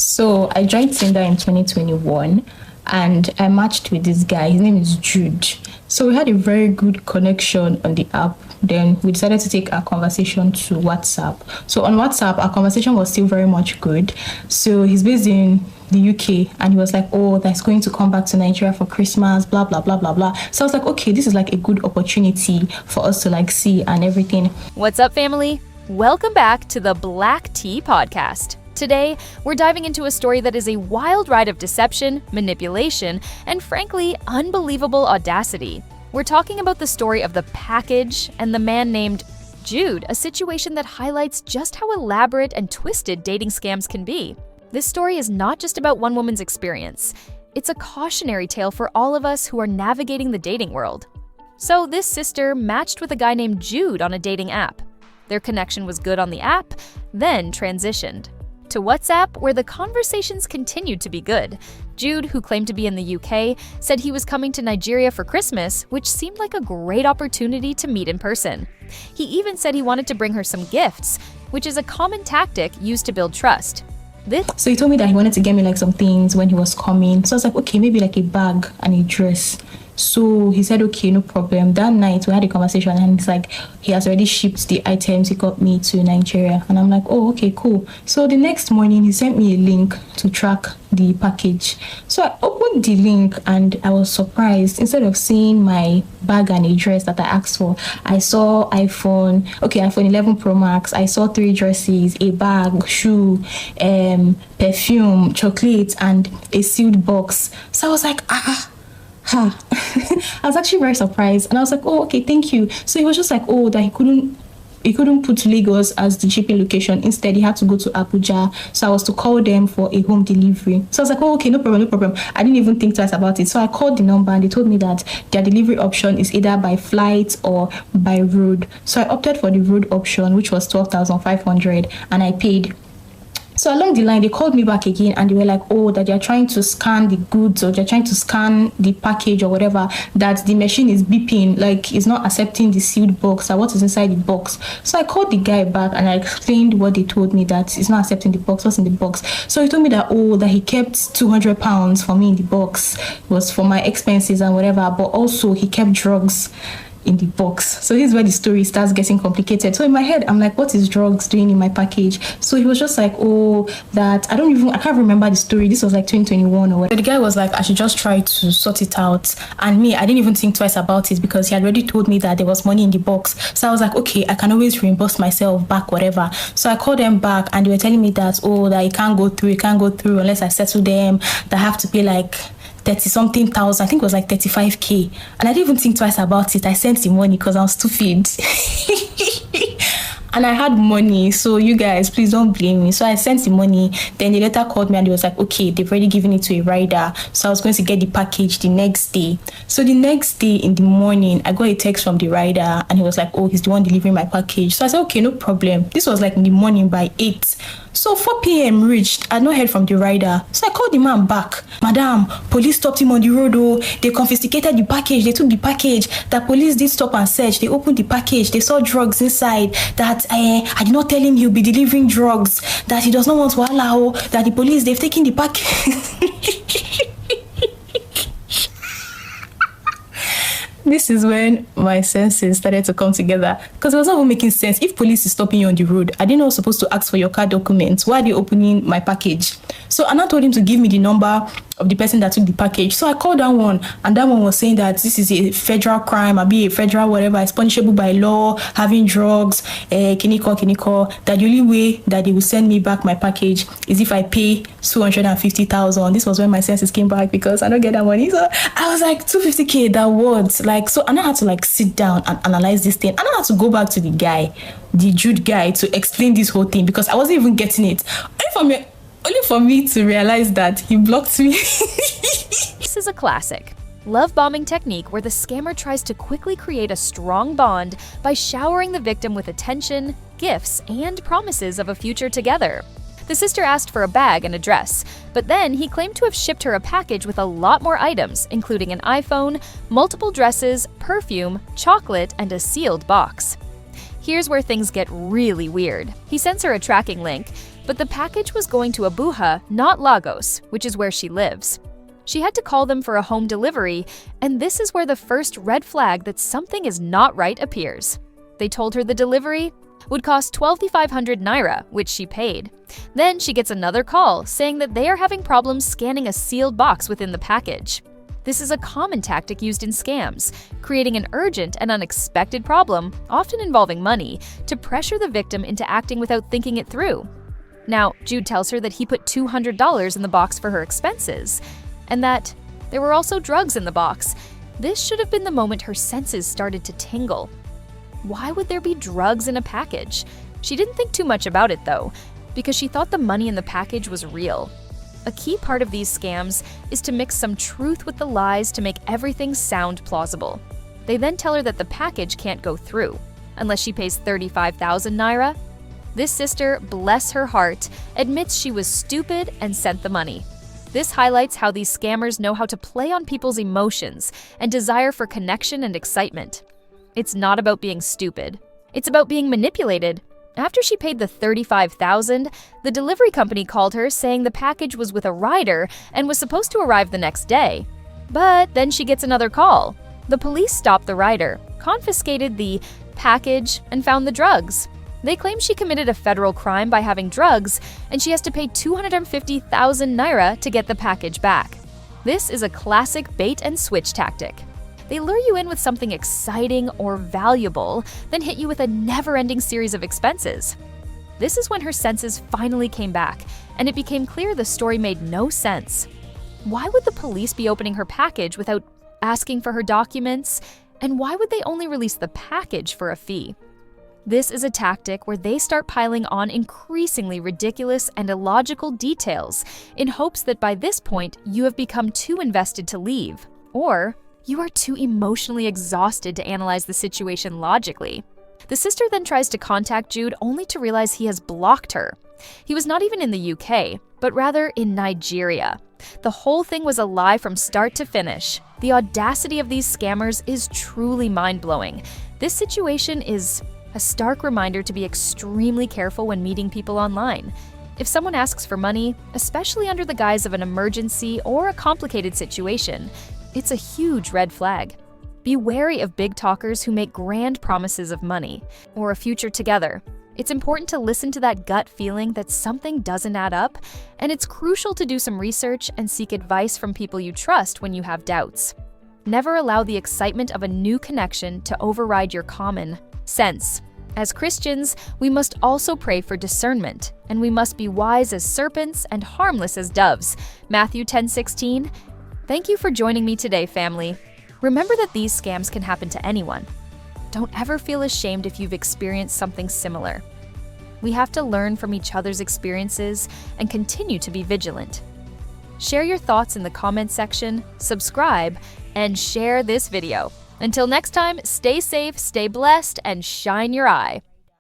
So I joined Tinder in 2021 and I matched with this guy. His name is Jude. So we had a very good connection on the app. Then we decided to take our conversation to WhatsApp. So on WhatsApp, our conversation was still very much good. So he's based in the UK and he was like, oh, that's going to come back to Nigeria for Christmas, blah, blah, blah, blah, blah. So I was like, okay, this is like a good opportunity for us to like see and everything. What's up, family? Welcome back to the Black Tea Podcast. Today, we're diving into a story that is a wild ride of deception, manipulation, and frankly, unbelievable audacity. We're talking about the story of the package and the man named Jude, a situation that highlights just how elaborate and twisted dating scams can be. This story is not just about one woman's experience. It's a cautionary tale for all of us who are navigating the dating world. So this sister matched with a guy named Jude on a dating app. Their connection was good on the app, then transitioned to WhatsApp, where the conversations continued to be good. Jude, who claimed to be in the UK, said he was coming to Nigeria for Christmas, which seemed like a great opportunity to meet in person. He even said he wanted to bring her some gifts, which is a common tactic used to build trust. So he told me that he wanted to get me like some things when he was coming. So I was like, okay, maybe like a bag and a dress. So he said, okay, no problem. That night we had a conversation and it's like he has already shipped the items he got me to Nigeria. And I'm like, oh, okay, cool. So the next morning he sent me a link to track the package. So I opened the link and I was surprised. Instead of seeing my bag and a dress that I asked for, I saw iPhone 11 Pro Max. I saw 3 dresses, a bag, shoe, perfume, chocolates, and a sealed box. So I was like, I was actually very surprised and I was like, oh, okay, thank you. So he was just like, oh, that he couldn't put Lagos as the shipping location. Instead, he had to go to Abuja. So I was to call them for a home delivery. So I was like, oh, okay, no problem. I didn't even think twice about it. So I called the number and they told me that their delivery option is either by flight or by road. So I opted for the road option, which was 12,500, and I paid. So along the line, they called me back again and they were like, oh, that they're trying to scan the goods or they're trying to scan the package or whatever, that the machine is beeping, like it's not accepting the sealed box or what is inside the box. So I called the guy back and I explained what they told me, that it's not accepting the box, what's in the box. So he told me that, oh, that he kept £200 for me in the box. It was for my expenses and whatever, but also he kept drugs in the box. So this is where the story starts getting complicated. So in my head, I'm like, what is drugs doing in my package? So he was just like, oh, that I can't remember the story. This was like 2021 or whatever. The guy was like, I should just try to sort it out. And me, I didn't even think twice about it because he had already told me that there was money in the box. So I was like, okay, I can always reimburse myself back, whatever. So I called them back and they were telling me that, oh, that it can't go through unless I settle them, that I have to pay like 30-something thousand. I think it was like 35k. And I didn't even think twice about it. I sent the money because I was stupid. And I had money, so you guys, please don't blame me. So I sent the money. Then they later called me and they was like, okay, they've already given it to a rider. So I was going to get the package the next day. So the next day in the morning, I got a text from the rider and he was like, oh, he's the one delivering my package. So I said, okay, no problem. This was like in the morning by 8. So 4 p.m. reached. I had not heard from the rider. So I called the man back. Madam, police stopped him on the road. Oh, they confiscated the package. They took the package. The police did stop and search. They opened the package. They saw drugs inside. That I did not tell him he'll be delivering drugs. That he does not want to allow. That the police, they've taken the package. This is when my senses started to come together because it was not even making sense. If police is stopping you on the road, I didn't know supposed to ask for your car documents. Why are they opening my package? So Anna told him to give me the number of the person that took the package. So I called that one and that one was saying that this is a federal crime, or be a federal whatever, it's punishable by law, having drugs, kiniko, that the only way that they will send me back my package is if I pay 250,000. This was when my senses came back because I don't get that money. So I was like, 250k, that words. Like, so Anna had to like sit down and analyze this thing. Anna had to go back to the guy, the Jude guy, to explain this whole thing because I wasn't even getting it. Only for me to realize that he blocked me. This is a classic love bombing technique where the scammer tries to quickly create a strong bond by showering the victim with attention, gifts, and promises of a future together. The sister asked for a bag and a dress, but then he claimed to have shipped her a package with a lot more items, including an iPhone, multiple dresses, perfume, chocolate, and a sealed box. Here's where things get really weird. He sends her a tracking link, But the package was going to Abuja, not Lagos, which is where she lives. She had to call them for a home delivery, and this is where the first red flag that something is not right appears. They told her the delivery would cost 12,500 naira, which she paid. Then she gets another call saying that they are having problems scanning a sealed box within the package. This is a common tactic used in scams, creating an urgent and unexpected problem, often involving money, to pressure the victim into acting without thinking it through. Now, Jude tells her that he put $200 in the box for her expenses, and that there were also drugs in the box. This should have been the moment her senses started to tingle. Why would there be drugs in a package? She didn't think too much about it though, because she thought the money in the package was real. A key part of these scams is to mix some truth with the lies to make everything sound plausible. They then tell her that the package can't go through unless she pays 35,000 naira. This sister, bless her heart, admits she was stupid and sent the money. This highlights how these scammers know how to play on people's emotions and desire for connection and excitement. It's not about being stupid. It's about being manipulated. After she paid the 35,000, the delivery company called her saying the package was with a rider and was supposed to arrive the next day. But then she gets another call. The police stopped the rider, confiscated the package, and found the drugs. They claim she committed a federal crime by having drugs, and she has to pay 250,000 naira to get the package back. This is a classic bait and switch tactic. They lure you in with something exciting or valuable, then hit you with a never-ending series of expenses. This is when her senses finally came back, and it became clear the story made no sense. Why would the police be opening her package without asking for her documents? And why would they only release the package for a fee? This is a tactic where they start piling on increasingly ridiculous and illogical details in hopes that by this point you have become too invested to leave, or you are too emotionally exhausted to analyze the situation logically. The sister then tries to contact Jude only to realize he has blocked her. He was not even in the UK, but rather in Nigeria. The whole thing was a lie from start to finish. The audacity of these scammers is truly mind-blowing. This situation is a stark reminder to be extremely careful when meeting people online. If someone asks for money, especially under the guise of an emergency or a complicated situation, it's a huge red flag. Be wary of big talkers who make grand promises of money or a future together. It's important to listen to that gut feeling that something doesn't add up, and it's crucial to do some research and seek advice from people you trust when you have doubts. Never allow the excitement of a new connection to override your common sense. As Christians, we must also pray for discernment, and we must be wise as serpents and harmless as doves. Matthew 10:16. Thank you for joining me today, family. Remember that these scams can happen to anyone. Don't ever feel ashamed if you've experienced something similar. We have to learn from each other's experiences and continue to be vigilant. Share your thoughts in the comment section, subscribe, and share this video. Until next time, stay safe, stay blessed, and shine your eye.